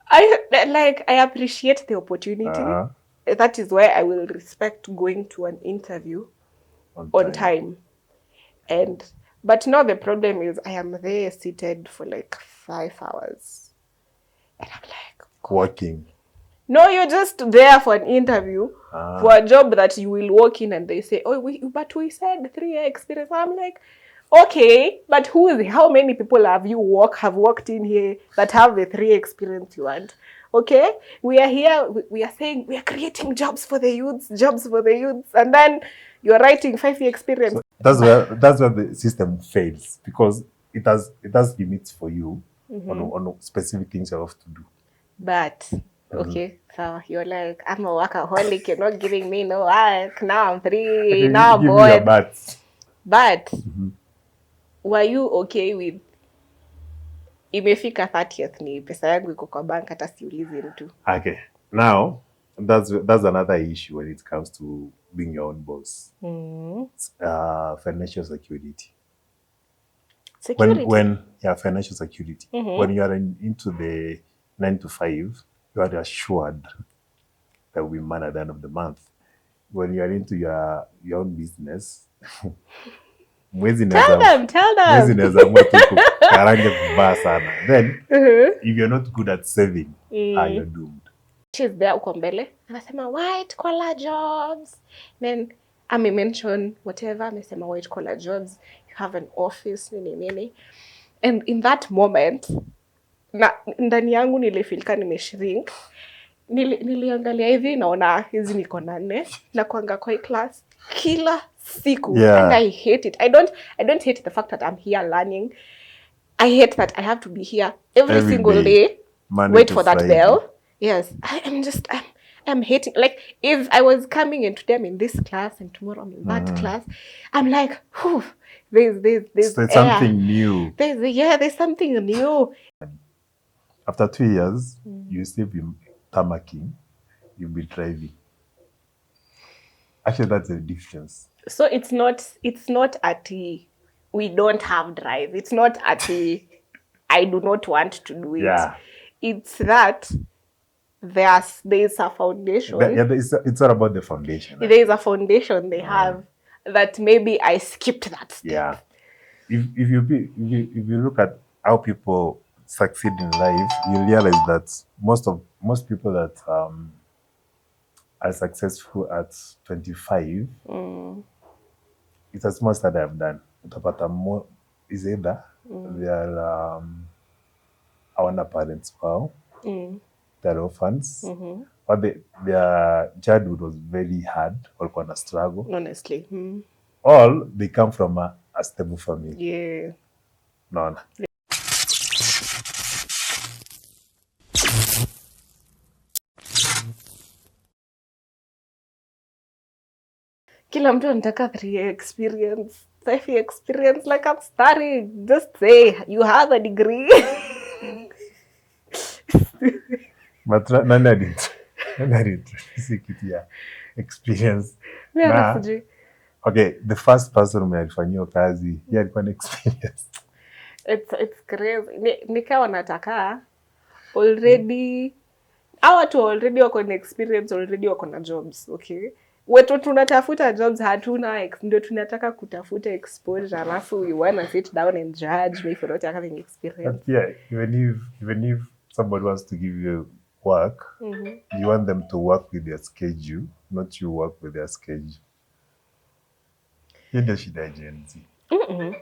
I appreciate the opportunity. Uh-huh. That is why I will respect going to an interview on time. But now the problem is I am there seated for like 5 hours. And I'm like, God. Working. No, you're just there for an interview for a job that you will walk in and they say, oh, but we said 3 year experience. I'm like, okay, but how many people have walked in here that have the 3 year experience you want? Okay, we are here, we are saying we are creating jobs for the youths, and then you're writing 5 year experience. So that's where the system fails, because it has limits for you on specific things you have to do. But okay, so you're like, I'm a workaholic, you're not giving me no work. Now I'm free, Okay, now I'm give me your bored. bats. But were you okay with imefika 30th ni pesa yangu iko kwa bank hata siulizi mtu? Okay. Now that's another issue when it comes to being your own boss. Financial security. When financial security. When you are into the 9 to 5, you are assured that will be money at the end of the month. When you are into your own business, mwezi Tell them. inaweza amua tu kukarange vibaya sana. Then if you're not good at saving, you're doomed. She's there uko mbele anasema white collar jobs, then mention whatever, amesema white collar jobs, you have an office nini, and in that moment na ndani yangu nilifilika nimeshrink. Niliangalia hivi naona hizi niko 4 na kuanga kwa class kila siku. And I hate it. I don't hate the fact that I'm here learning. I hate that I have to be here every single day, wait for that bell. Yes, I'm hating. Like, if I was coming in today, I'm in this class and tomorrow I'm in that class, I'm like, whew, there's something new. There's something new. After 2 years, you still be tarmacking, you'll be driving. Actually, that's the difference. So it's not at we don't have drive. It's not at I do not want to do it. Yeah. It's that there's a foundation. It's not about the foundation. There's a foundation they have that maybe I skipped that step. Yeah. If you look at how people succeed in life, you realize that most people that are successful at 25, it's as much that I've done. Utapata more is either they are hawana parents wao, they're orphans, or their childhood was very hard, walikuwa na struggle. Honestly. All they come from a stable family. Yeah. No. Kila mtu anataka 3 year experience, 5 year experience, like I'm starting. Just say you have a degree. But none did experience. Nah. Okay, the first person who alifanyia kazi, yeye alikuwa na experience. It's crazy. Nikawa nataka already watu already wako na experience, already wako na jobs, okay? Wetu tunatafuta jobs hatuna, ndio tunataka kutafuta exposure, alafu we wanna sit down and judge me for not having experience. But yeah, even if somebody wants to give you work, you want them to work with their schedule, not you work with their schedule. Ndio shida ya Gen Z.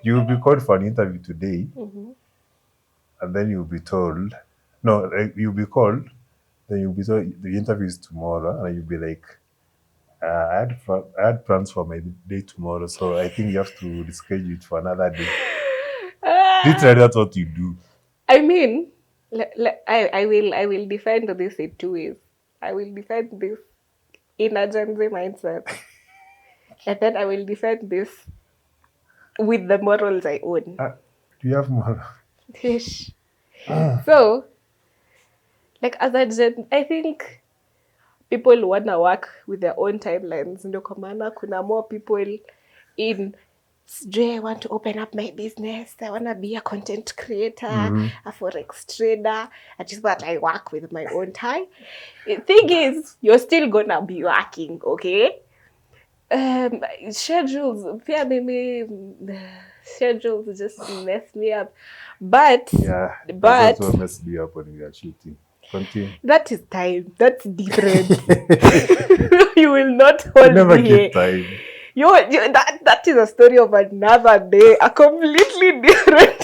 You will be called for an interview today, and then you'll be told, no, you'll be called, then you'll be told the interview is tomorrow, and you'll be like, I had plans for my day tomorrow, so I think you have to reschedule it for another day. Literally, that's what you do. I mean, I will defend this in 2 ways. I will defend this in a Gen Z mindset, and then I will defend this with the morals I own. Do you have morals? Ish. So, like, as a Gen, I think people wanna work with their own timelines. Ndio kwa maana kuna more people in I want to open up my business. I want to be a content creator, Mhm. a forex trader. I just thought I work with my own time. The thing is, you're still gonna be working, okay? Schedules, pia mimi, schedules just mess me up. But Yeah, that's what messed me up when we are shooting. Continue. that is time. That's different. You will not hold Never me here. keep time. That is a story of another day, a completely different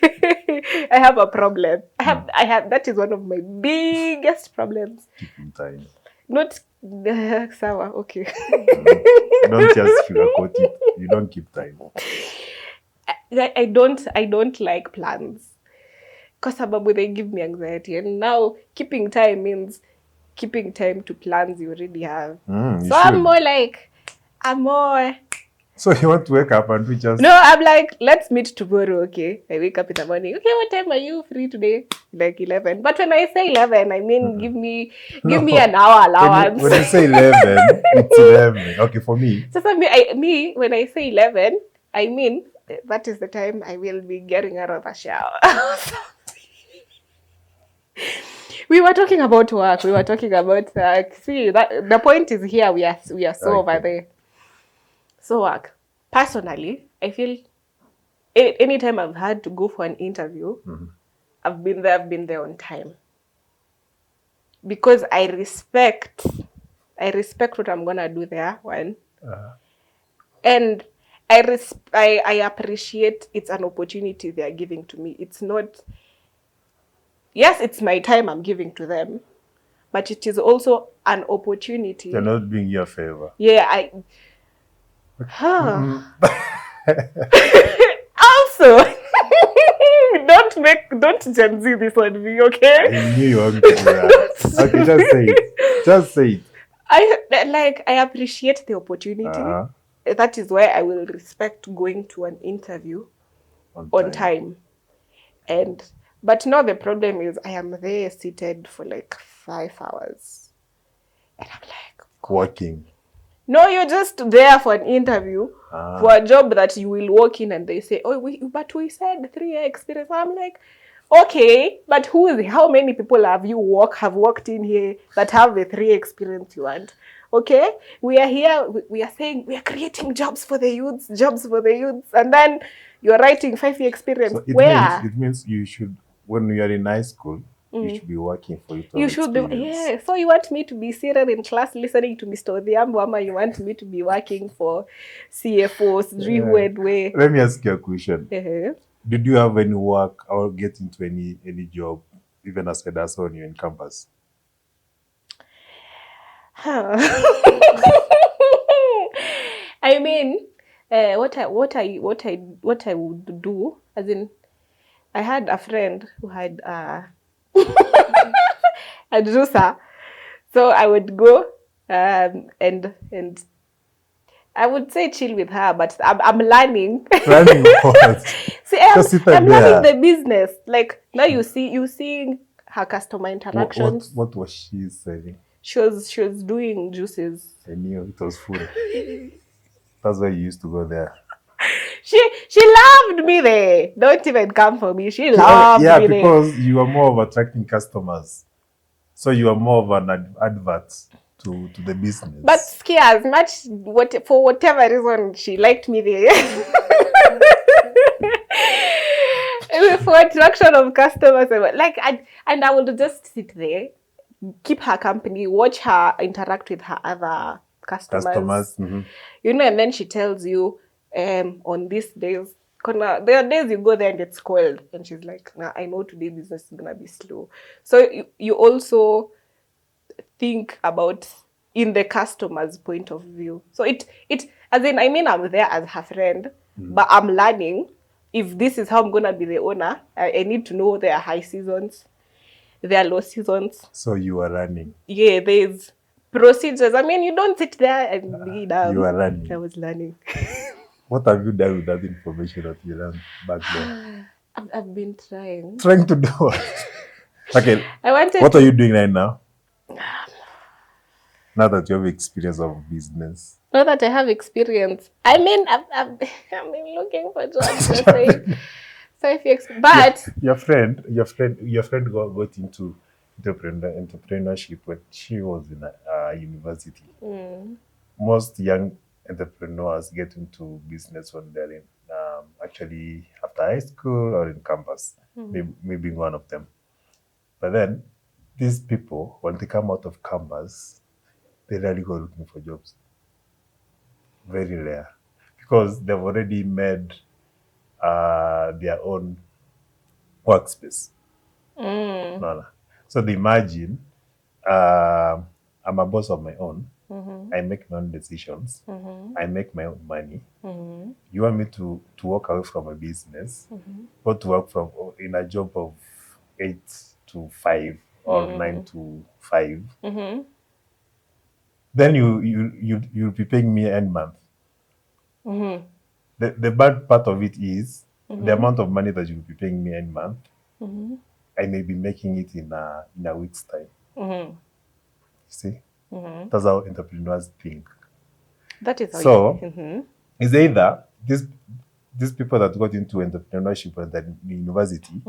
day. I have a problem. I have. That is one of my biggest problems. Keeping time. Not sawa. Okay. Don't just sugarcoat it. You don't keep time. I don't like plans. Because sababu they give me anxiety, and now keeping time means keeping time to plans you already have. You So should. I'm more. So you want to wake up and we just... No, I'm like, let's meet tomorrow, okay? I wake up in the morning. Okay, what time are you free today? Like 11. But when I say 11, I mean give me an hour allowance. When you say 11, it's 11. Okay, for me. So for me, when I say 11, I mean that is the time I will be getting out of the shower. We were talking about work. We were talking about see that the point is here. We are so over there. So work. Personally, I feel anytime I've had to go for an interview, I've been there on time. Because I respect what I'm gonna do there, one. And I appreciate it's an opportunity they are giving to me. It's not, yes, it's my time I'm giving to them, but it is also an opportunity. They're not doing you a favor. Yeah, also, don't Gen Z this on me, okay? I knew you were going to do that. Okay, just say it. Just say it. I appreciate the opportunity. That is why I will respect going to an interview on time. But now the problem is I am there seated for like 5 hours. And I'm like, God. Working. No, you're just there for an interview for a job that you will walk in and they say, but we said 3-year experience. I'm like, okay, but how many people have walked in here that have the 3-year experience you want? Okay, we are here, we are saying we are creating jobs for the youths, and then you are writing 5-year experience. So it means you should, when you are in high school, you should be working for it. You should be, yeah. So you want me to be seated in class listening to Mr. Odhiambo, or you want me to be working for CFOs, way? Let me ask you a question. Did you have any work or get into any job, even as a dancer when you're in campus? I mean, what I would do, as in, I had a friend who had a juicer, so I would go and I would say chill with her, but I'm learning. Learning what? See, I'm learning the business. Like now, you see her customer interactions. What was she saying? She was doing juices. I knew it was food. That's why you used to go there. She loved me there. Don't even come for me. She loved me there. Yeah, because you are more of attracting customers. So you are more of an advert to the business. But as much for whatever reason she liked me there. For attraction of customers, and I would just sit there, keep her company, watch her interact with her other customers. You know, and then she tells you, on these days, there are days you go there and it's cold, and she's like, nah, I know today business is gonna be slow. So you also think about in the customer's point of view. So it as in, I mean, I'm there as her friend, but I'm learning. If this is how I'm gonna be the owner, I need to know there are high seasons, there are low seasons. So you are running. Yeah, there's procedures. I mean, you don't sit there and be down. You are learning. I was learning. What have you done with that information that you learned back then? I've been trying. Trying to do what? Okay. What are you doing right now? Now that you have experience of business. Not that I have experience. I mean, I've been looking for jobs for say 5 years, but Your friend got into entrepreneurship when she was in university. Most young entrepreneurs get into business when they're in actually after high school or in campus. Me being one of them. But then these people, when they come out of campus, they rarely go looking for jobs. Very rare. Because they've already made their own workspace. No, no. So they imagine I'm a boss of my own. I make my own decisions. I make my own money. You want me to walk away from a business, or to work from in a job of 8 to 5 or 9 to 5? Then you'll be paying me end month. The bad part of it is the amount of money that you'll be paying me end month. I may be making it in a week's time. You see, that's how entrepreneurs think. that is how So it's either these people that got into entrepreneurship when they're in university,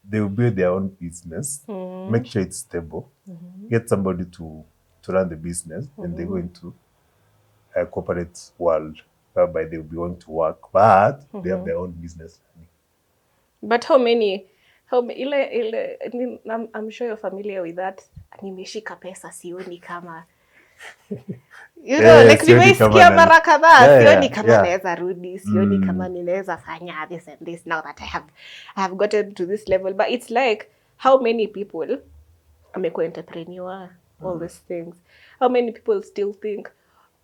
they will build their own business, make sure it's stable, get somebody to run the business, and they go into a corporate world whereby they will be going to work, but they have their own business. But how many I'm sure you're familiar with that. Nimeshika pesa sioni kama you know, like nimeisikia mara kadhaa, sioni kama naweza rudi, sioni kama ninaweza fanya this and this now that I have gotten to this level. But it's like, how many people amekuwa entrepreneur, all these things, how many people still think,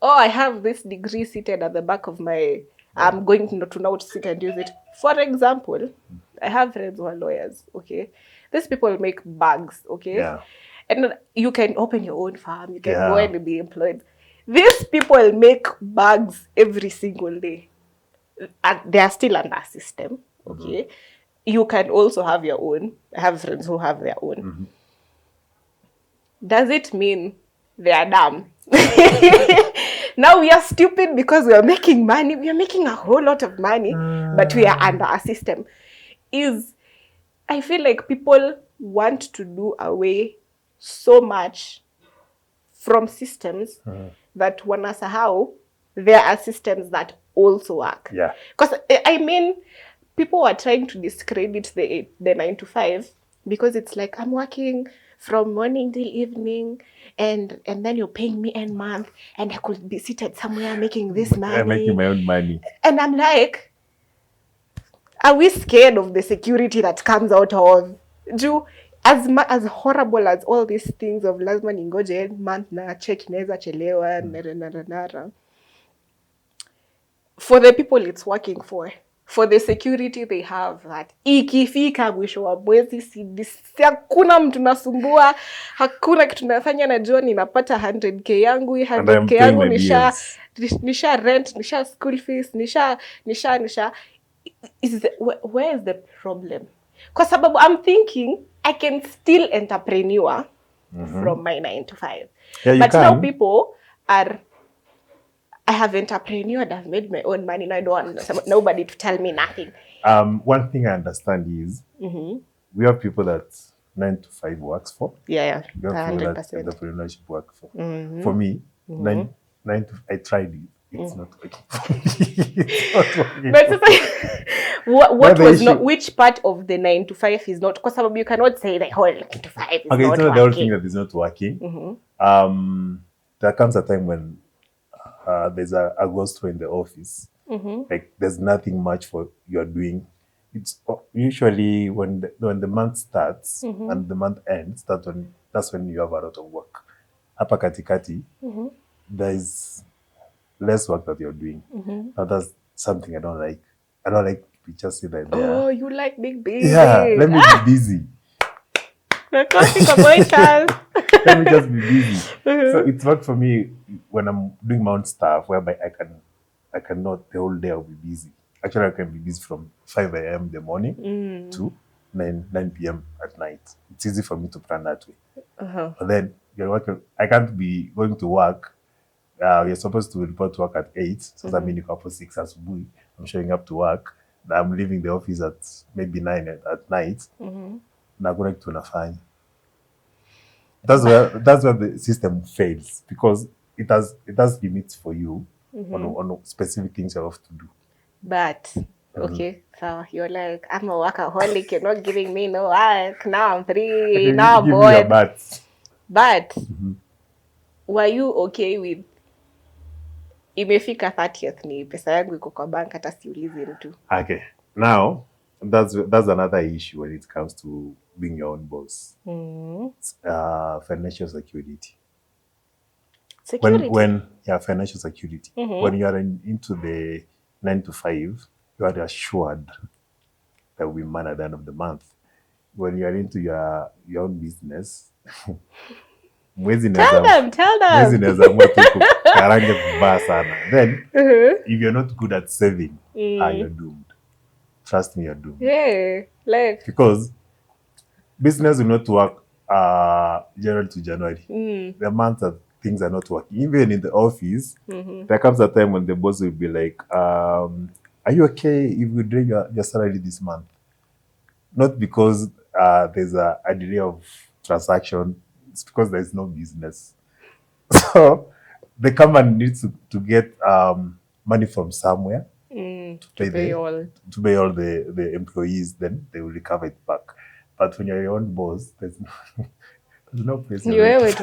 oh, I have this degree seated at the back of my, I'm going to now sit and use it. For example, I have friends who are lawyers, okay? These people make bags, okay? Yeah. And you can open your own farm, you can go and be employed. These people make bags every single day. And they are still under a system, okay? You can also have your own. I have friends who have their own. Does it mean they are dumb? Now we are stupid because we are making money. We are making a whole lot of money, but we are under a system. I feel like people want to do away so much from systems that wanasahau there are systems that also work. Yeah. Because I mean, people are trying to discredit the 9 to 5 because it's like, I'm working from morning till evening, and then you're paying me end month, and I could be seated somewhere making this money. I'm making my own money. And I'm like, are we scared of the security that comes out of? As horrible as all these things of lazima ningoje month na check inaweza chelewa nara. For the people it's working for the security they have, that ikifika mwisho wa mwezi hakuna mtu nasumbua, hakuna kitu nafanya, najua ninapata 100k yangu, 100k yangu nisha rent, nisha school fees, nisha where is the problem? Kwa sababu I'm thinking I can still entrepreneur from my 9 to 5. Yeah, but can. Now people are, I have entrepreneured, I've made my own money, and I don't want nobody to tell me nothing. One thing I understand is we have people that 9 to 5 works for. Yeah, we have 100%. People that entrepreneurship work for. For me, 9 to, I tried it. It's not working. It's not working. But which part of the 9 to 5 is not? Because you cannot say the whole 9 to 5 is not working. Okay, it's not the whole thing that is not working. There comes a time when there's a ghost throw in the office. Like there's nothing much for you're doing. It's usually when the month starts and the month ends, that's when you have a lot of work. Hapa katikati, there's less work that you're doing. Now that's something I don't like. I don't like to just sit there. Oh, you like being busy. Yeah, let me be busy. Let me just be busy. So it's worked for me when I'm doing my own stuff, whereby I cannot the whole day I'll be busy. Actually, I can be busy from 5 a.m. in the morning to 9 p.m. at night. It's easy for me to plan that way. But then you're working. I can't be going to work you're supposed to report to work at 8. So that means niko hapo 6 asubuhi. I'm showing up to work. I'm leaving the office at maybe 9 at night. Na hakuna kitu nafanya. That's where the system fails, because it has limits for you on specific things you have to do. But okay, so you're like, I'm a workaholic, you're not giving me no work. Now I'm free, now I'm Give me your bored. but. But were you okay with imefika 30th ni pesa yangu iko kwa bank hata siulizi mtu? Okay. Now, that's another issue when it comes to being your own boss. Financial security. When financial security. When you are into the 9 to 5, you are assured that will be money at the end of the month. When you are into your own business, tell them. Then, if you're not good at saving, you're doomed. Trust me, you're doomed. Yeah, like, because business will not work January to January. The month that things are not working. Even in the office, there comes a time when the boss will be like, are you okay if we drain your salary this month? Not because there's a delay of transaction. It's because there's no business. So the company needs to get money from somewhere to pay all the employees. Then they will recover it back. But when you're your own boss, there's no place ni wewe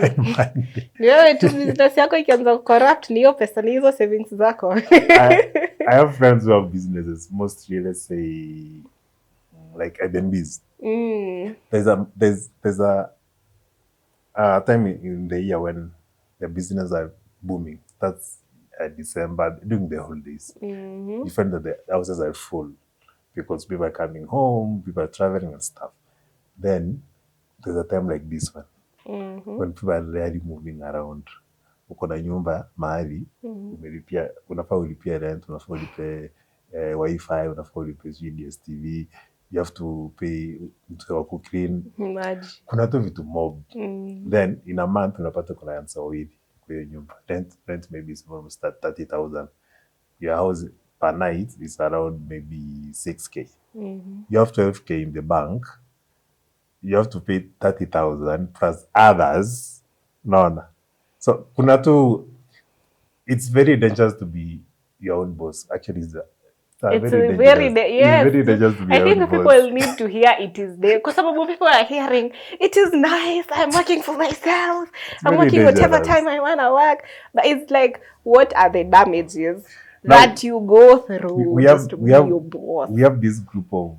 tu business yako ikianza corrupt, ni hiyo pesa, ni hizo savings zako. I have friends who have businesses, mostly, let's say, like Airbnbs. There's a time in the year when the business are booming. That's December, during the holidays. You find that the houses are full because people are coming home, people are traveling and stuff. Then there's a time like this one when people are rarely moving around. Uko na nyumba mahali, umelipia, unafaa ulipia rent, unafaa ulipia wifi, unafaa ulipia DSTV, you have to pay mtu wa kuclean. Kuna tu vitu mob. Then in a month unapata kuna answer wawili kwa hiyo nyumba. Rent maybe is almost 30,000. Your house per night is around maybe 6K. You have 12K in the bank. You have to pay 30,000 plus others. No. So kuna tu, it's very dangerous to be your own boss. Actually, it's very dangerous to be your own boss. I think people need to hear it is there, because some people are hearing it is nice, I'm working for myself, I'm working whatever time I want to work, but it's like, what are the damages that you go through just to be your boss? We have this group of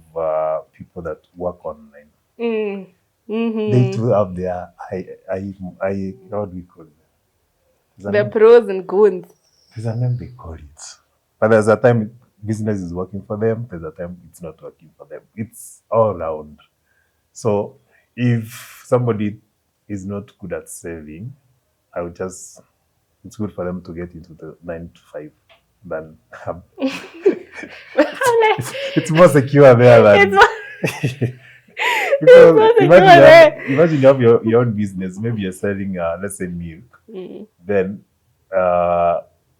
people that work online. They too have their how do we call it? The pros and cons. There's a name they call it. But there's a time business is working for them, there's a time it's not working for them. It's all around. So if somebody is not good at saving, it's good for them to get into the 9 to 5 than it's more secure there than because imagine you have your own business, maybe you're selling let's say milk. Then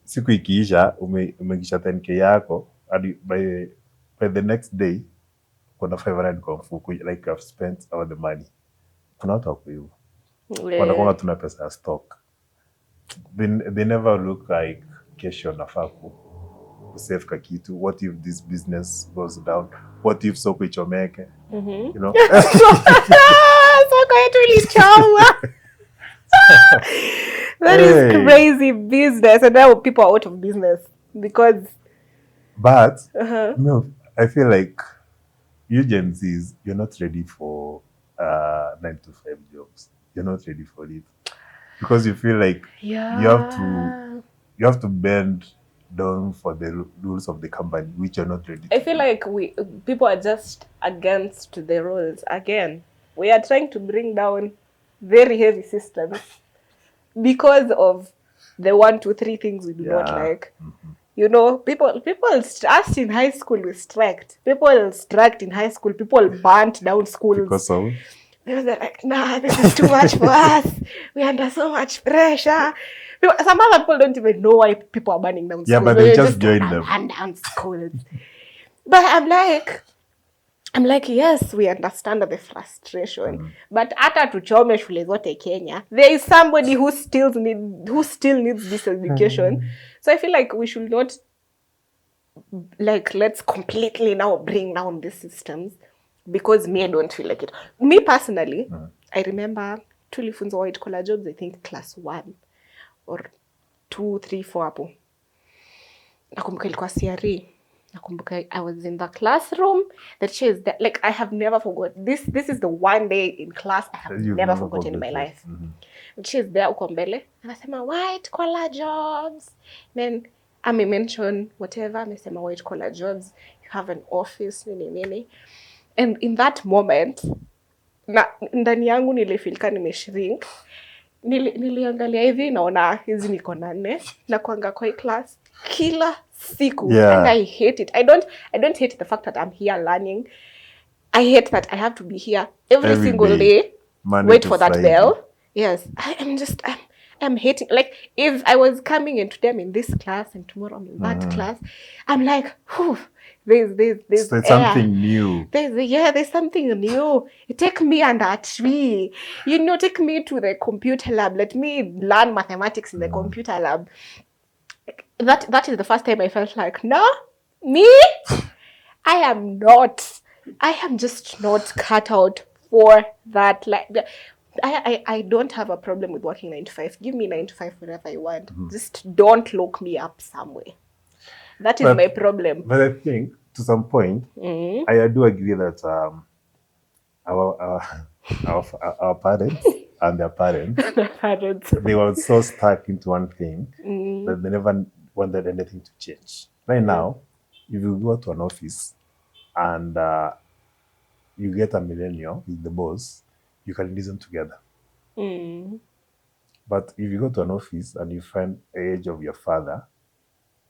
siku ikiisha umekisha 10K yako, by the next day kuna 500 kwa mfuko, like I've spent all the money. Kuna watu wako hivyo, wanakuwa tuna pesa ya stock. They never look like kesho nafaa kusave ka kitu. What if this business goes down? What if soko ichomeke? You know? Soko yetu ilichoma. That is crazy business, and now people are out of business because. But no, I feel like you Gen Zs, you're not ready for 9 to 5 jobs. You're not ready for it because you feel like you have to bend down for the rules of the company, which you're not ready to. I feel like people are just against the rules. Again, we are trying to bring down very heavy systems because of the 1, 2, 3 things we do not like. You know, people us in high school we striked. People striked in high school. People burnt down schools because of Because they're like, nah, this is too much for us. We're under so much pressure. Some other people don't even know why people are burning down schools. Yeah, but they just join them. Burn down schools. But I'm like, yes, we understand the frustration. But hata tuchome shule zote Kenya, there is somebody who still needs this education. So I feel like we should not, like, let's completely now bring down these systems, because me, I don't feel like it. Me personally, I remember tulifunzwa white collar jobs, I think class 1 or 2, 3, 4 hapo. Nakumbuka ilikuwa CRE. Nakumbuka I was in the classroom. The teacher is there. Like, I have never forgotten. This is the one day in class I have never forgotten in my life. The teacher is there uko mbele. Anasema white collar jobs. Then mention whatever. Amesema white collar jobs. You have an office. Nini. And in that moment, ndani yangu nilifilika nimeshrink. Niliangalia hivi naona hizi niko 4 na kuanga kwa class kila siku. And I hate it. I don't hate the fact that I'm here learning. I hate that I have to be here every single day, wait for that bell. Yes, I'm hating. Like, if I was coming in today, I'm in this class and tomorrow I'm in that class, I'm like, whew, there's so something new. There's something new. Take me under a tree. Take me to the computer lab. Let me learn mathematics in the computer lab. That is the first time I felt like, no, me? I am just not cut out for that. Like, I don't have a problem with working 9 to 5. Give me 9 to 5 whenever I want. Just don't lock me up somewhere. That is my problem. But I think, to some point, I do agree that our parents and their parents, they were so stuck into one thing that they never wanted anything to change. Right now, if you go to an office and you get a millennial, who's the boss, you can listen together. But if you go to an office and you find the age of your father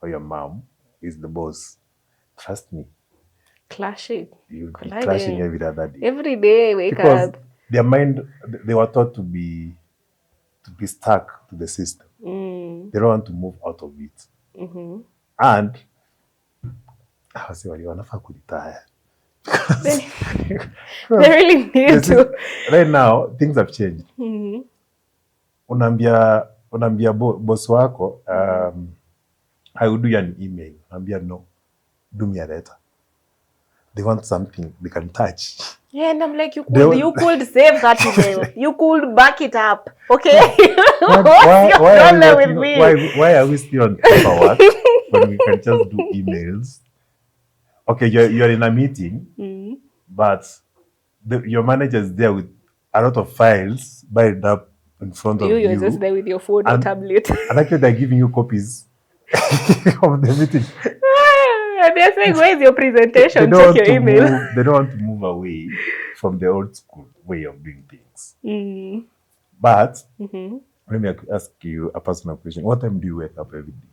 or your mom is the boss, trust me, clashing. You'll be clashing every other day. Every day, wake up. Their mind, they were taught to be stuck to the system. They don't want to move out of it. And I was saying, wanafaa kuretire. They really need to. Right now, things have changed. Unaambia boss wako, I will do you an email. Unaambia no, do me a letter. They want something they can touch. Yeah, and I'm like, you could save that email. You could back it up, okay? Why are we still on paperwork when we can just do emails? Okay, you're in a meeting, but your manager is there with a lot of files buried up in front of you. You're just there with your phone or tablet. And actually, they're giving you copies of the meeting. They're saying, where's your presentation? Check your email. They don't want to move away from the old school way of doing things. But let me ask you a personal question. What time do you wake up every day?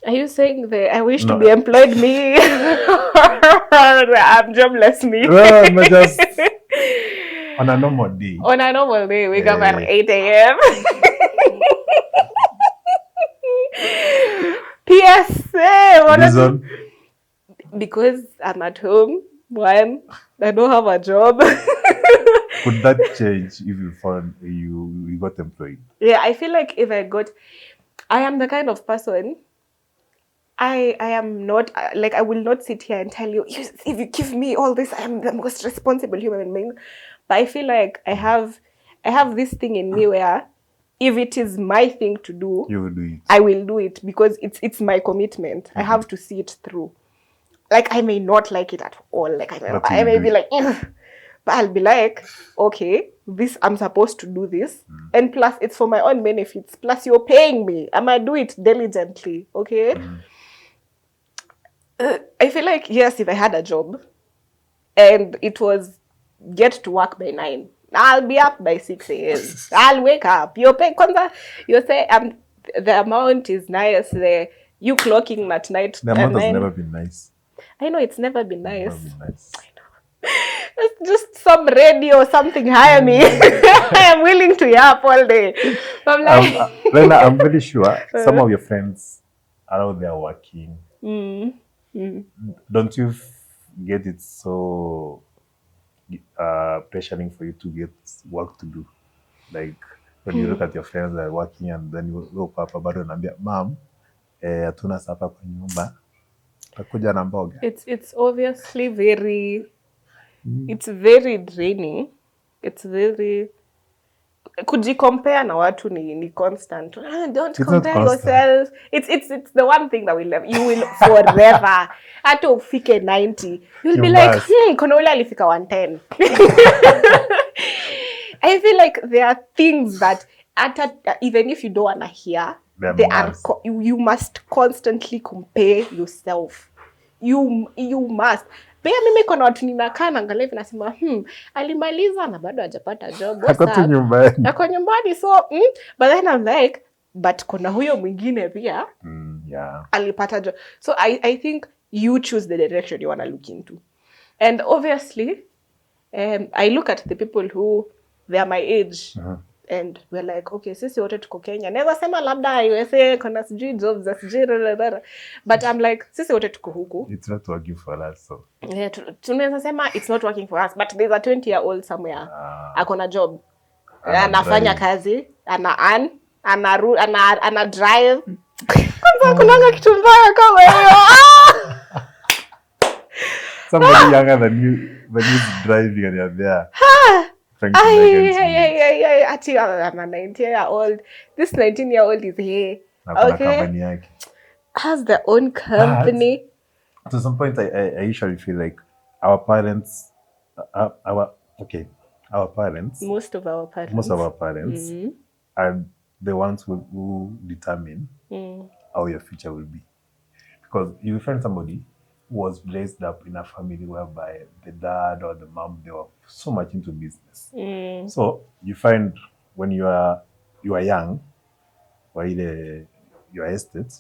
Are you saying I wish to be employed me? I'm jobless me. No, just on a normal day. On a normal day, wake up at 8 a.m. PSA. Because I'm at home. One, I don't have a job. Could that change if you found you got employed? Yeah, I feel like if I am the kind of person, I am not, like, I will not sit here and tell you, if you give me all this, I am the most responsible human being. But I feel like I have this thing in me where if it is my thing to do, you will do it. I will do it because it's my commitment. I have to see it through. Like, I may not like it at all. Like, I may be like, ugh. But I'll be like, okay, I'm supposed to do this. And plus, it's for my own benefits. Plus, you're paying me. I'm going to do it diligently, okay? I feel like, yes, if I had a job and it was get to work by 9, I'll be up by 6 a.m. I'll wake up. You say the amount is nice. You clocking at night. The amount has never been nice. I know it's never been nice. Never been nice. I know. It's just some radio or something, hire me. I am willing to yap all day. I'm like, Lena, I'm very sure some of your friends are out there working. Don't you get it so pressuring for you to get work to do? Like when you look at your friends that are working and then you look up bado unaambia mom, hatuna sapa kwa nyumba. Takuja na mboga. it's obviously very, it's very draining. It's very, kujicompare na watu ni constant. Don't It's compare not constant. yourself. It's the one thing that you will forever. Hata ufike 90, you'll be You like, must. kuna ule alifika 110. I feel like there are things that even if you don't wanna hear, They must. you must constantly compare yourself. You must. Pia mimi kuna watu ninakaa naangalia hivi nasema alimaliza na bado hajapata job. What's Ako tu up? nyumbani. Ako nyumbani, so but then I'm like, but kuna huyo mwingine pia Yeah. alipata job. So I think you choose the direction you want to look into. And obviously, I look at the people who they are my age. And we're like, okay, sisi wote tuko Kenya. Naweza sema labda USA kuna sijui jobs za sijui rarara. But I'm like, sisi wote tuko huku. It's not working for us, so. Yeah, tunaweza sema it's not working for us, but there's a 20-year-old somewhere. Akona job. Anafanya kazi, ana earn, ana drive. Kwanza kunanga kitu mbaya kama hiyo. Somebody younger than you driving and you're there. Ati I'm a 19-year-old. This 19-year-old is here. Okay. Has their own company. To some point, I usually feel like our parents, our parents. Most of our parents are the ones who determine how your future will be. Because you will find somebody who was raised up in a family whereby the dad or the mom, they were so much into business. So you find when you are young, while your estate,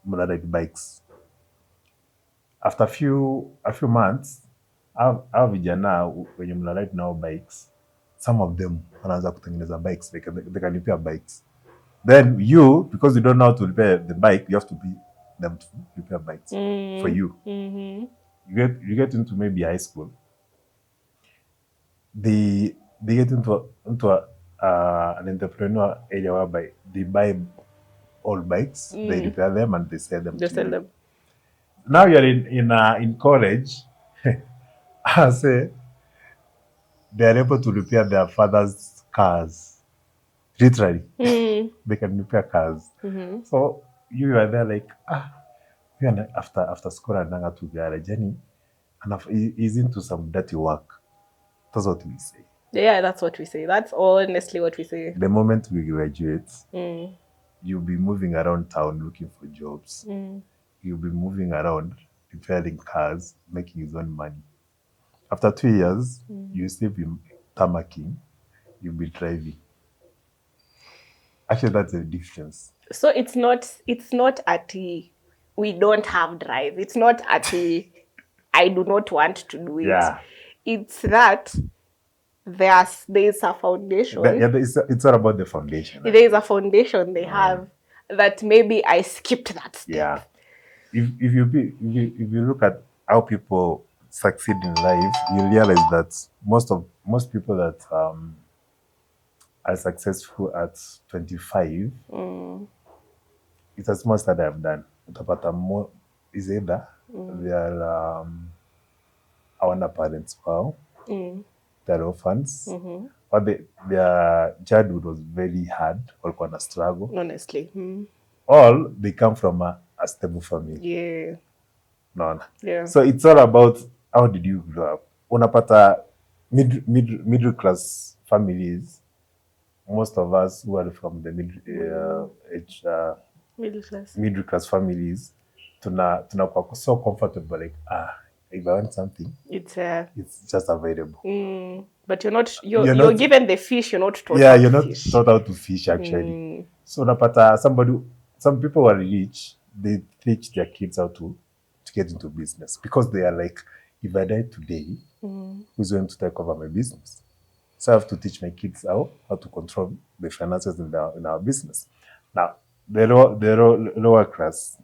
mother ride bikes. After a few months, our vijana when you ride now bikes, some of them wanaanza kutengeneza bikes, they can repair bikes. Then you, because you don't know how to repair the bike, you have to be them to repair bikes for you. You get into maybe high school. They get into an entrepreneur area whereby they buy old bikes, they repair them and they sell them. Now you're in college. I say they are able to repair their father's cars. Literally, they can repair cars. So you are there like after school and nanga to Jenny, and he's into some dirty work. That's what we say. Yeah, that's what we say. That's honestly what we say. The moment we graduate, you'll be moving around town looking for jobs. You'll be moving around repairing cars, making his own money. After 2 years, you'll still be tammacking. You'll be driving. Actually, that's the difference. So it's not at we don't have drive. It's not at I do not want to do it. Yeah. It's that there's a foundation. It's all about the foundation. There is a foundation they have that maybe I skipped that step. Yeah. If you look at how people succeed in life, you realize that most people that are successful at 25, it's a small study I've done. Utapata more is either they are hawana parents wao, they're orphans, or their childhood was very hard, walikuwa na struggle. Honestly. All they come from a stable family. Yeah. No. Yeah. So it's all about how did you grow up. Unapata middle class families. Most of us who are from the middle class families, tunakuwa so comfortable like if I want something, it's just available. But you're given the fish, you're not taught. Yeah, you're not taught how to fish actually. So unapata some people who are rich, they teach their kids how to get into business because they are like, if I die today, who's going to take over my business? So I have to teach my kids how to control the finances in our business. Now, the lower class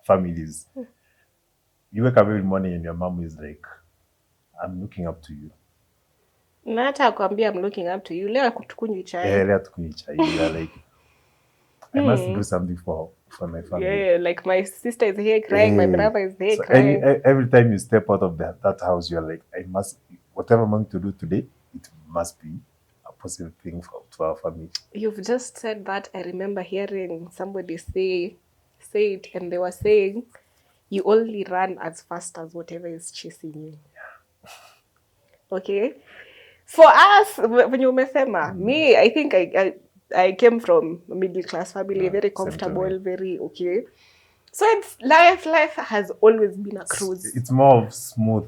families, you wake up every morning and your mom is like, I'm looking up to you. Na hata akwambia I'm looking up to you. Leo tukunywi chai. Let you are like, I must do something for my family. Yeah, like my sister is here crying, my brother is here So crying. every time you step out of that house, you're like, I must, whatever I'm going to do today, it must be a positive thing to our family. You've just said that. I remember hearing somebody say it, and they were saying, you only run as fast as whatever is chasing you. Okay? For us, when you umesema, me, I think I came from a middle class family, very comfortable, very okay. So it's life has always been a cruise. It's more of smooth.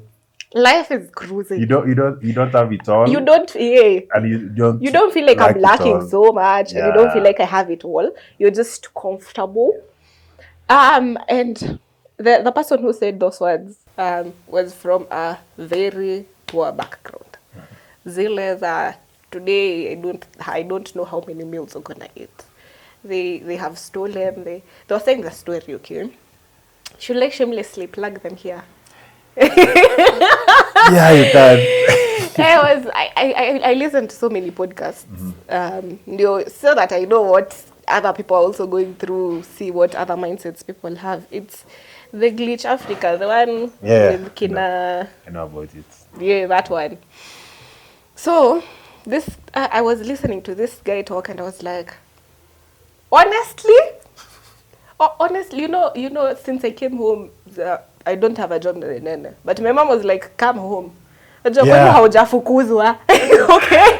Life is cruising. You don't have it all. You don't, yeah. And you don't feel like I'm lacking so much, and you don't feel like I have it all. You're just comfortable. And the person who said those words was from a very poor background. Zile today I don't know how many meals are gonna eat. They have stolen. They were saying the story, okay? Should I shamelessly plug them here? Yeah, you can. I listened to so many podcasts, so that I know what other people are also going through, see what other mindsets people have. It's the Glitch Africa, the one with Kina. I know about it. Yeah, that one. So this, I was listening to this guy talk, and I was like, honestly, you know, since I came home, I don't have a job, but my mom was like, come home. Kwani haujafukuzwa. Okay?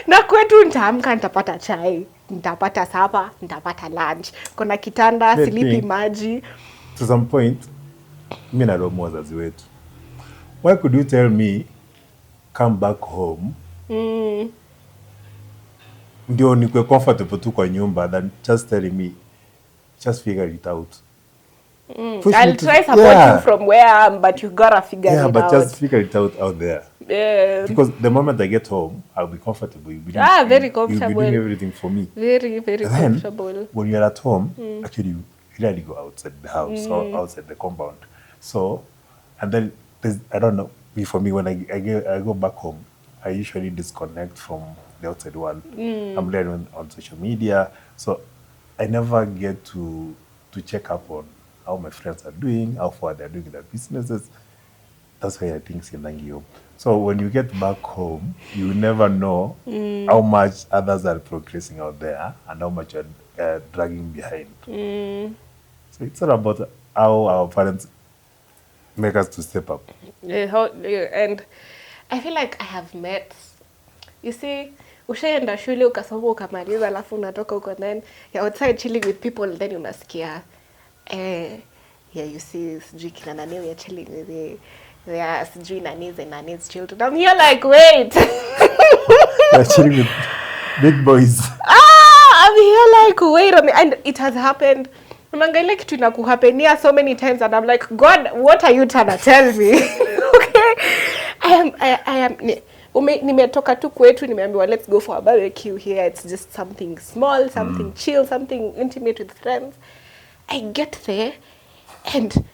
Na kwetu nitaamka, nitapata chai, nitapata sapa, nitapata lunch. Kuna kitanda, silipi maji. To some point, mimi na roho wazazi wetu. Why could you tell me come back home? Ndio nikwe comfortable tu kwa nyumba than just telling me just figure it out. I'll try support you from where I am, but you gotta figure it out. Yeah, but just figure it out there. Yeah. Because the moment I get home, I'll be comfortable. Very comfortable. You'll be doing everything for me. Very, very comfortable. When you're at home, actually, you rarely go outside the house or outside the compound. So, and then, I don't know, for me, when I go back home, I usually disconnect from the outside world. I'm learning on social media. So, I never get to check up on how my friends are doing, how far they're doing in their businesses. That's why I think siendangi home. So when you get back home, you never know how much others are progressing out there and how much you're dragging behind. So it's all about how our parents make us to step up. And I feel like I have met, you see, ushaenda shule ukasoma ukamaliza alafu unatoka huko, then you're outside chilling with people, then unasikia you see sijui kina nani you're chilling with they sijui nani's children. I'm here like, wait. You're chilling with big boys. I'm here like, wait a minute. And it has happened. Unaangalia kitu inakuhapenia so many times, and I'm like, God, what are you trying to tell me? Okay? I am nimetoka tu kwetu, nimeambiwa let's go for a barbecue here. It's just something small, something chill, something intimate with friends. I get there and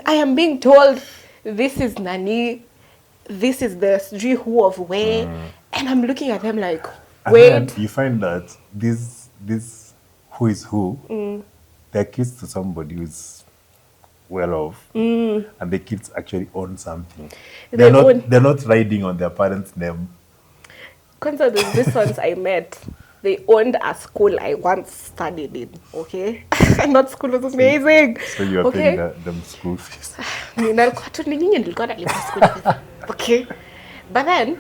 I am being told this is Nani, this is the sijui who of where, and I'm looking at them like, wait. And then you find that this who is who, they're kids to somebody who's well off, and the kids actually own something. They're not riding on their parents' name. Kwanza, these ones I met, they owned a school I once studied in, okay? And that school was amazing. So you are paying them school fees. Okay. But then,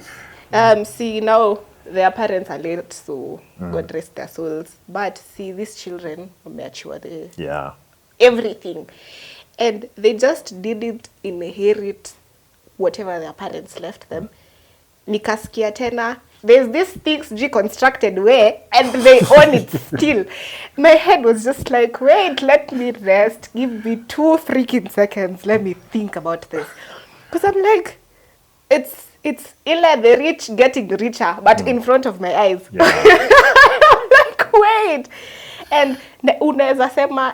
see, now their parents are late, so God rest their souls. But see, these children, everything. And they just didn't inherit whatever their parents left them. Nikasikia tena, there's this things constructed way and they own it still. My head was just like, wait, let me rest. Give me 2 freaking seconds. Let me think about this. Because I'm like, it's Ila the rich getting richer, but in front of my eyes. Yeah. I'm like, wait. And unaweza sema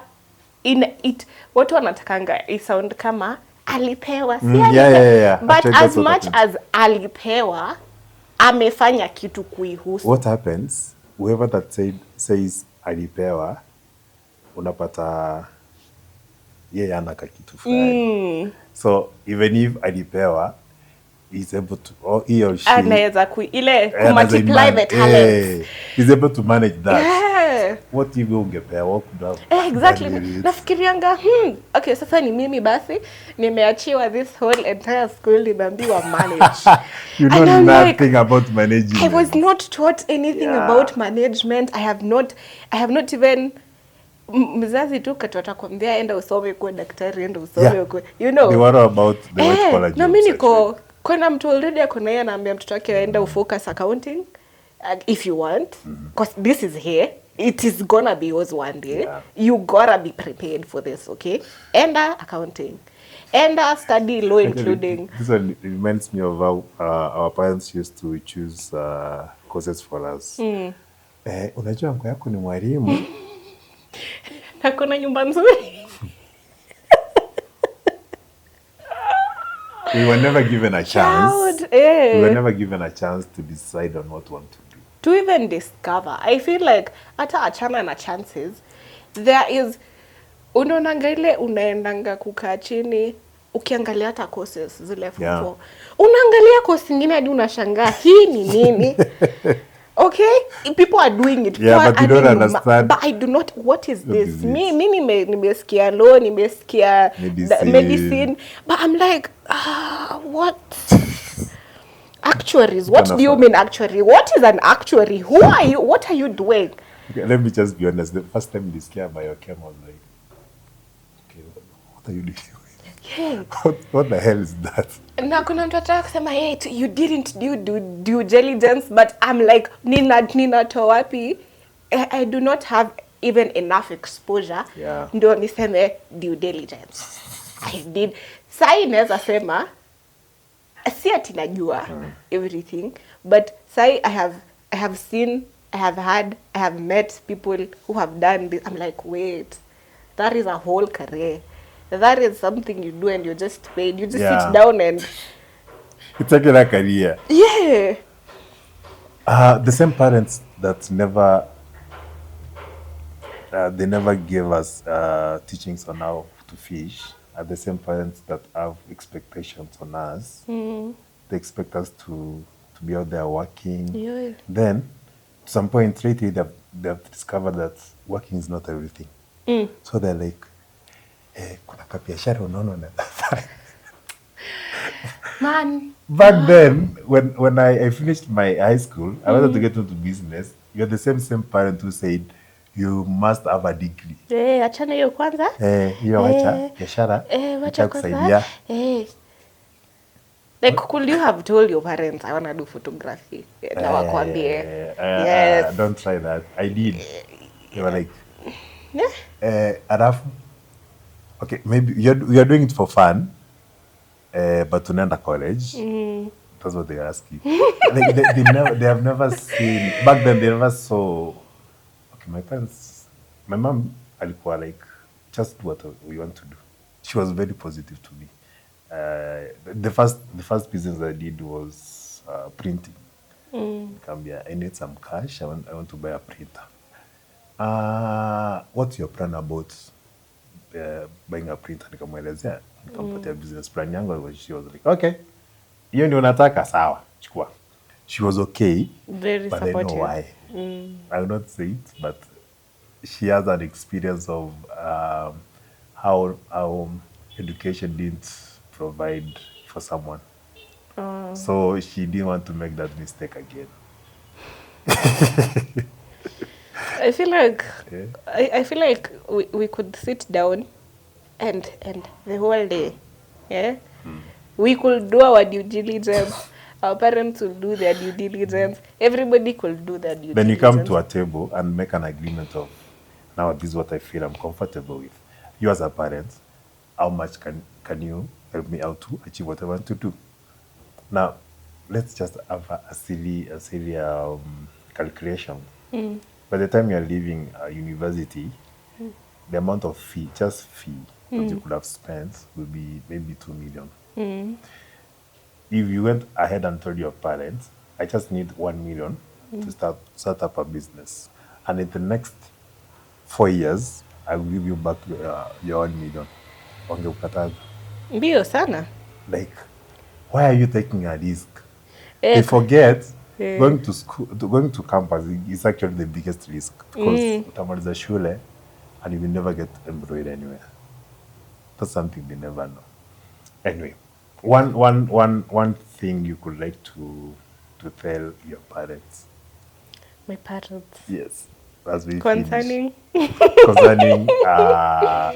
watu wanatakanga isound kama alipewa. Yeah. But Actually, as much as alipewa, amefanya kitu kuihusu. What happens, whoever that says alipewa, unapata yeye anaka kitu fulani. So even if alipewa, he's able to, or he or she, anaweza multiply the talents. He's able to manage that. Yeah. What if ungepewa? What could have exactly. Nafikirianga, okay, sasa ni mimi basi nimeachiwa this whole entire school nimeambiwa manage. You know nothing about managing. I was not taught anything about management. I have not even mzazi tu katoto kwambia enda usome kuwa daktari, enda usome kuwa, you know. They were about the white collar jobs. Na mimi kuna mtu already akona yeye anaambia mtoto wake aenda ufocus accounting if you want, because this is here. It is gonna be yours one day. Yeah. You gotta be prepared for this, okay? Enda accounting. Enda study law, including. This one reminds me of how our parents used to choose courses for us. Unajua mko yako ni mwalimu. Na kuna nyumba nzuri. We were never given a chance. We were never given a chance to decide on what we want to do. To even discover. I feel like hata achana na chances, there is, unaonanga ile unaendanga kukaa chini, ukiangalia hata courses zile fupo. Unaangalia course nyingine hadi unashangaa hii ni nini? Okay? People are doing it. But you don't understand. But I do not, what is this? Mimi nimesikia law, nimesikia medicine. But I'm like, what? Actuaries. What do you mean actuary? What is an actuary? Who are you? What are you doing? Okay, let me just be honest. The first time this came biochem, I was like, okay, what are you doing? Yeah. What the hell is that? Na kuna mtu ataka kusema, hey, you didn't do due diligence, but I'm like, ninatoa wapi? I do not have even enough exposure. Ndio niseme due diligence. I did. Sai naweza sema, si ati najua everything, but sai I have seen, I have met people who have done this. I'm like, wait, that is a whole career. That is something you do and you're just paid. You just sit down and... It's like a career. Yeah. The same parents that never... they never gave us teachings on how to fish are the same parents that have expectations on us. They expect us to be out there working. Yeah. Then, at some point lately, they have discovered that working is not everything. So they're like, kuna kabiashara unaona unafanya. Man. Back then, when I finished my high school, I wanted to get into business. You're the same parent who said, you must have a degree. Achana hiyo kwanza. Hiyo acha biashara. Wacha kwanza. Like, could you have told your parents, I want to do photography? Na wakwambie. Yes. Don't try that. I did. They were like, alafu, okay, maybe you're doing it for fun, but unaenda college. That's what they ask you. They have never seen, back then they never saw, okay, my mom alikuwa like, just do what we want to do. She was very positive to me. The first business I did was printing. I need some cash. I want to buy a printer. What's your plan about buying a printer? Nikamwelezea, nikampatia business plan yangu. She was like, okay, hiyo ndio unataka, sawa, chukua. She was okay, very but supportive. I know why. I will not say it, but she has an experience of how education didn't provide for someone. So she didn't want to make that mistake again. I feel like I feel like we could sit down and the whole day, we could do our due diligence, Our parents will do their due diligence. Everybody could do their due Then you diligence. come to a table and make an agreement of, now this is what I feel I'm comfortable with. You as a parent, how much can you help me out to achieve what I want to do? Now, let's just have a silly calculation. By the time you're leaving university, the amount of fee that you could have spent would be maybe 2 million. If you went ahead and told your parents, I just need 1 million to start up a business, and in the next 4 years, I will give you back your 1 million. Wangekukataza. Mbio sana. Like, why are you taking a risk? They forget going to school, going to campus is actually the biggest risk, because utamaliza shule and you will never get employed anywhere. That's something they never know. Anyway, one thing you could like to tell your parents. My parents. Yes, as we Concerning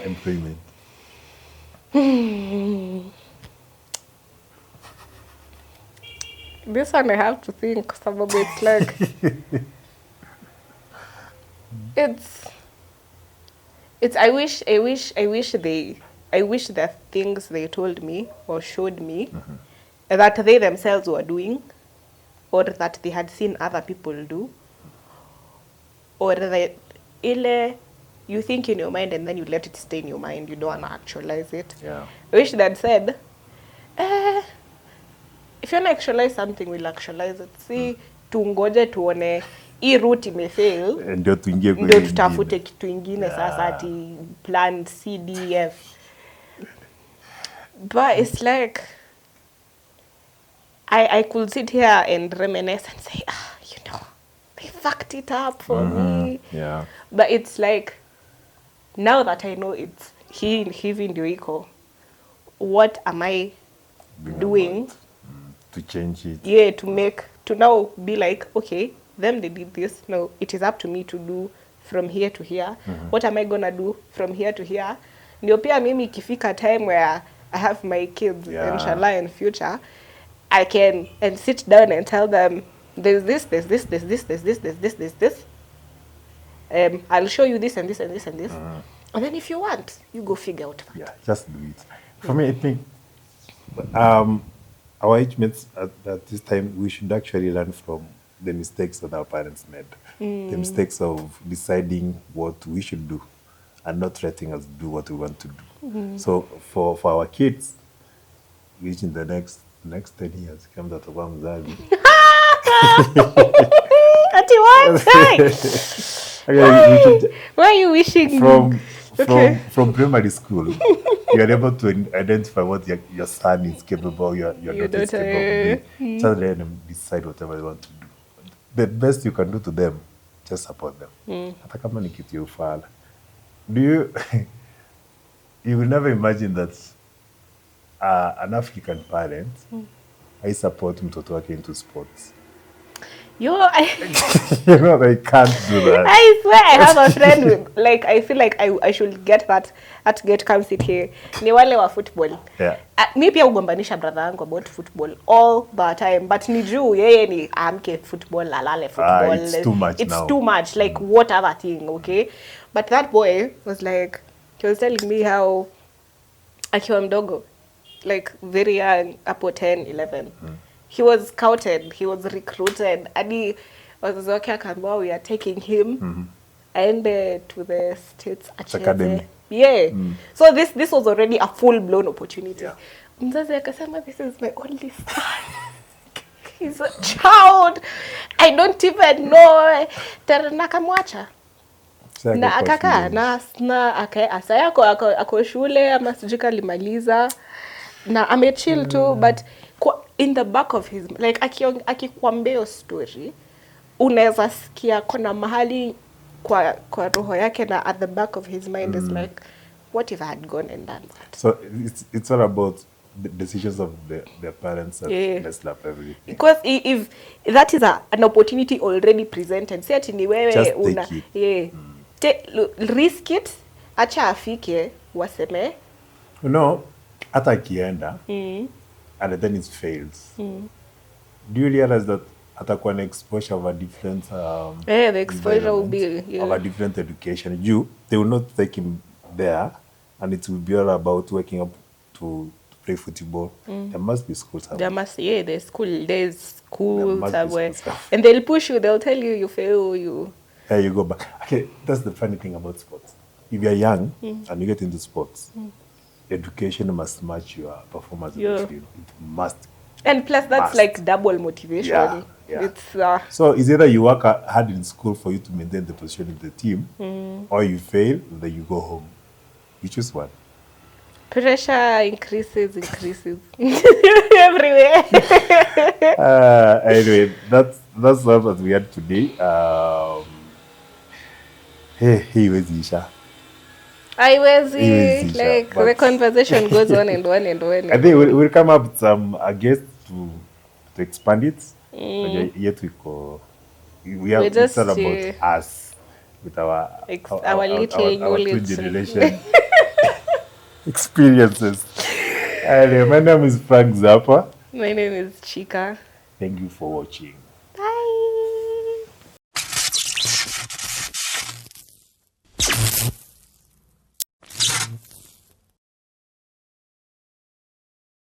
employment. This one I have to think, sababu it's like it's I wish that things they told me or showed me that they themselves were doing, or that they had seen other people do, or that you think in your mind and then you let it stay in your mind, you don't want to actualize it. Yeah. I wish that said, if you want to actualize something, we'll actualize it. See, tungoje tuone hii route imefail, Ndio tuingie ndio tutafute kitu ingine sasa ati plan CDF. But it's like I could sit here and reminisce and say, they fucked it up for me. Yeah. But it's like, now that I know it's hivi ndio iko, what am I doing to change it? Yeah, to now be like, okay, them they did this. No, it is up to me to do from here to here. What am I gonna do from here to here? Ndio pia mimi ikifika time where I have my kids, inshallah, in future, I can and sit down and tell them, there's this. I'll show you this and this and this and this. And then if you want, you go figure out that. Yeah, just do it. For me, I think our age mates at this time, we should actually learn from the mistakes that our parents made. The mistakes of deciding what we should do and not letting us do what we want to do. So for our kids, which in the next 10 years, come that of mzazi. Ati what? Why are you wishing? From primary school, you are able to identify what your son is capable, your daughter is capable of doing. Just let them decide whatever they want to do. The best you can do to them, just support them. Hata kama ni kitu ya ufala. You will never imagine that an African parent I support mtoto wake into sports. You know, they can't do that. I swear I have a friend with, like, I feel like I should get that come sit here. Ni wale wa football. Yeah. Mi pia ugombanisha brother yangu about football all the time, but ni juu yeye ni amke football, alale football. It's too much now. It's too much, like what other thing, okay? But that boy was like, he was telling me how akiwa mdogo, like very young, hapo 10, 11. He was scouted, he was recruited, and wazazi wake akaambiwa we are taking him aende to the States Academy. Yeah. So this was already a full-blown opportunity. Yeah. Mzazi akasema, this is my only son. He's a child. I don't even know. Tena nakamwacha. Na akaka na asa ako shule ama sijui alimaliza na amechill tu, but in the back of his, like akikwambia story unaweza sikia kuna mahali kwa roho yake, na at the back of his mind is like, what if I had gone and done that? So it's all about the decisions of their parents that messed up everything. Because if that is an opportunity already presented, say ati ni wewe just take it. Risk it, acha afike waseme. No, hata akienda and then it fails. do you realize that atakuwa na exposure of a different the exposure will environment, be of a different education? They will not take him there, and it will be all about waking up to play football. There must be school somewhere. there's school must be somewhere, school somewhere. and they'll push you. They'll tell you fail, you. There you go back. Okay, that's the funny thing about sports. If you're young and you get into sports, education must match your performance in the field. It must. And plus, that's Must. like double motivation. Yeah. It's So it's either you work hard in school for you to maintain the position in the team, or you fail, then you go home. You choose one. pressure increases everywhere. Anyway, that's all that we had today. Hey, where's Isha? I was Easy, like but- the conversation goes on and on and on. I think we'll come up with some guests to expand it. But yet we have We're it's just, all about us with our little our two knowledge. generation experiences. Anyway, my name is Frank Zappa. My name is Chika. Thank you for watching.